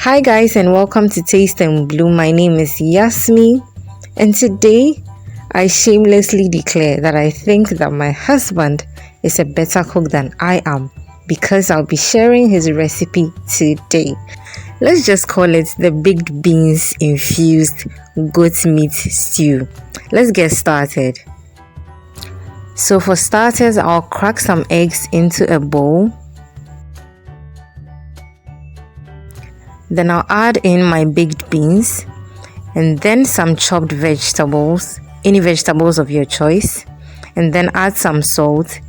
Hi guys, and welcome to Taste and Bloom. My name is Yasmi, and today I shamelessly declare that I think that my husband is a better cook than I am because I'll be sharing his recipe today. Let's just call it the baked beans infused goat meat stew. Let's get started. So for starters, I'll crack some eggs into a bowl. Then I'll add in my baked beans and then some chopped vegetables, any vegetables of your choice, and then add some salt,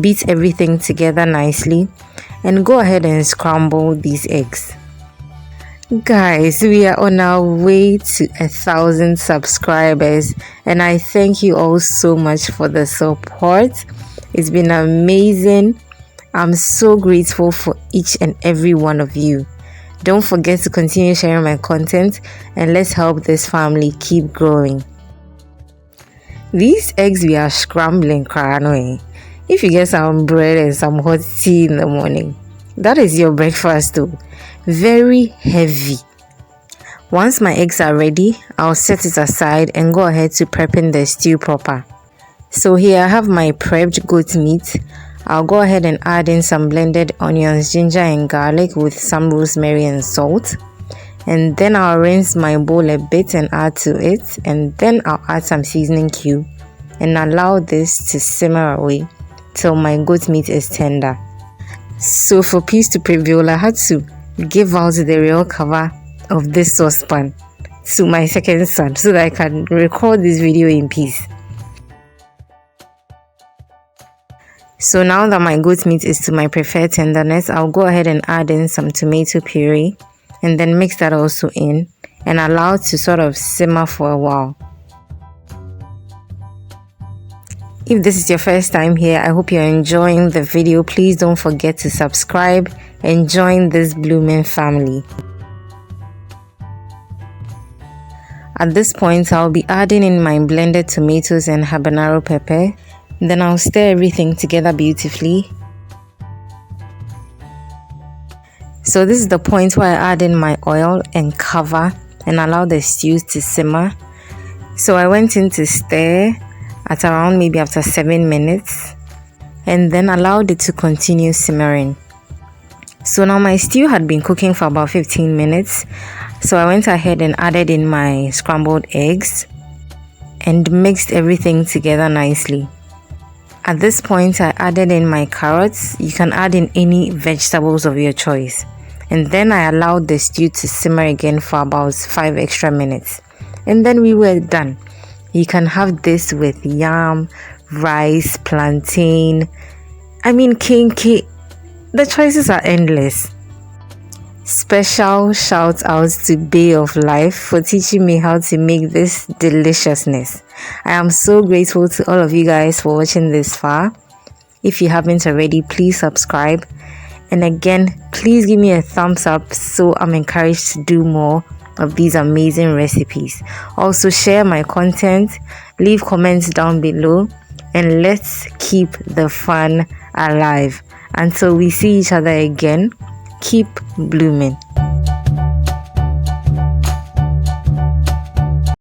beat everything together nicely, and go ahead and scramble these eggs. Guys, we are on our way to 1,000 subscribers, and I thank you all so much for the support. It's been amazing. I'm so grateful for each and every one of you. Don't forget to continue sharing my content, and let's help this family keep growing. These eggs we are scrambling, if you get some bread and some hot tea in the morning, that is your breakfast too. Very heavy. Once my eggs are ready, I'll set it aside and go ahead to prepping the stew proper. So here I have my prepped goat meat. I'll go ahead and add in some blended onions, ginger and garlic with some rosemary and salt. And then I'll rinse my bowl a bit and add to it. And then I'll add some seasoning cube and allow this to simmer away till my goat meat is tender. So for peace to prevail, I had to give out the real cover of this saucepan to my second son so that I can record this video in peace. So now that my goat meat is to my preferred tenderness, I'll go ahead and add in some tomato puree and then mix that also in and allow it to sort of simmer for a while. If this is your first time here, I hope you're enjoying the video. Please don't forget to subscribe and join this blooming family. At this point, I'll be adding in my blended tomatoes and habanero pepper. Then I'll stir everything together beautifully. So this is the point where I add in my oil and cover and allow the stew to simmer. So I went in to stir at around maybe after 7 minutes and then allowed it to continue simmering. So now my stew had been cooking for about 15 minutes. So I went ahead and added in my scrambled eggs and mixed everything together nicely. At this point, I added in my carrots. You can add in any vegetables of your choice. And then I allowed the stew to simmer again for about 5 extra minutes. And then we were done. You can have this with yam, rice, plantain. Kinky. The choices are endless. Special shout out to Bay of Life for teaching me how to make this deliciousness. I am so grateful to all of you guys for watching this far. If you haven't already, please subscribe. And again, please give me a thumbs up so I'm encouraged to do more of these amazing recipes. Also share my content, leave comments down below, and let's keep the fun alive. Until we see each other again, keep blooming.